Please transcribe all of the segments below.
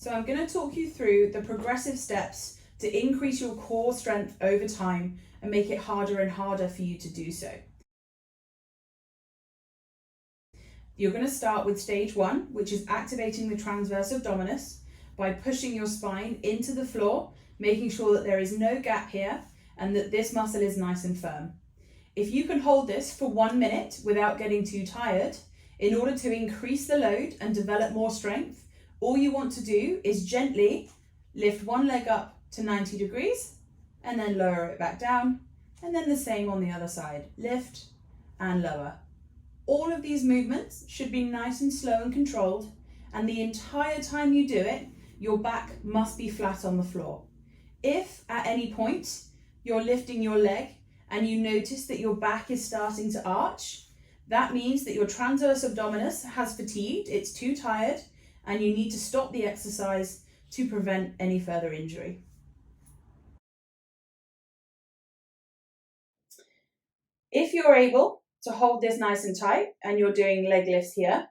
So I'm going to talk you through the progressive steps to increase your core strength over time and make it harder and harder for you to do so. You're going to start with stage 1, which is activating the transverse abdominis by pushing your spine into the floor, making sure that there is no gap here and that this muscle is nice and firm. If you can hold this for 1 minute without getting too tired, in order to increase the load and develop more strength, all you want to do is gently lift one leg up to 90 degrees and then lower it back down, and then the same on the other side, lift and lower. All of these movements should be nice and slow and controlled, and the entire time you do it, your back must be flat on the floor. If at any point you're lifting your leg and you notice that your back is starting to arch, that means that your transverse abdominis has fatigued, it's too tired, and you need to stop the exercise to prevent any further injury. If you're able to hold this nice and tight and you're doing leg lifts here,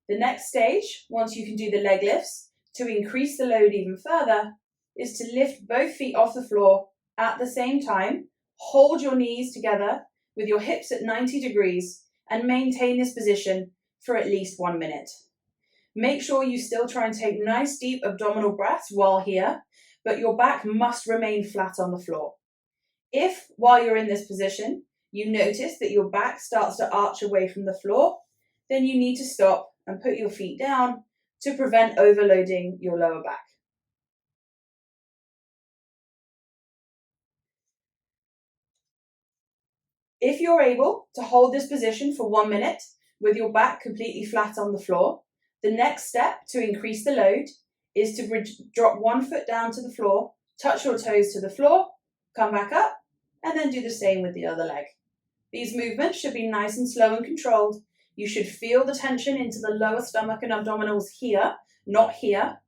the next stage, once you can do the leg lifts, to increase the load even further, is to lift both feet off the floor at the same time, hold your knees together with your hips at 90 degrees and maintain this position for at least 1 minute. Make sure you still try and take nice deep abdominal breaths while here, but your back must remain flat on the floor. If, while you're in this position, you notice that your back starts to arch away from the floor, then you need to stop and put your feet down to prevent overloading your lower back. If you're able to hold this position for 1 minute with your back completely flat on the floor, the next step to increase the load is to drop 1 foot down to the floor, touch your toes to the floor, come back up, and then do the same with the other leg. These movements should be nice and slow and controlled. You should feel the tension into the lower stomach and abdominals here, not here,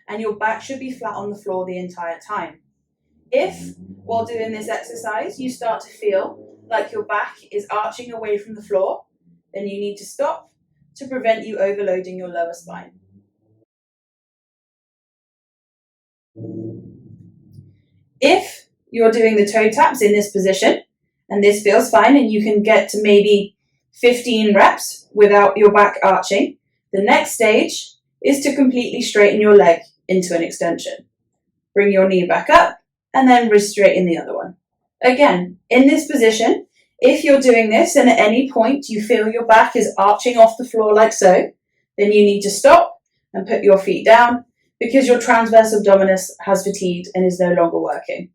and your back should be flat on the floor the entire time. If, while doing this exercise, you start to feel like your back is arching away from the floor, then you need to stop to prevent you overloading your lower spine. If you're doing the toe taps in this position, and this feels fine, and you can get to maybe 15 reps without your back arching, the next stage is to completely straighten your leg into an extension. Bring your knee back up, and then re-straighten the other one. Again, in this position, if you're doing this and at any point you feel your back is arching off the floor like so, then you need to stop and put your feet down because your transverse abdominis has fatigued and is no longer working.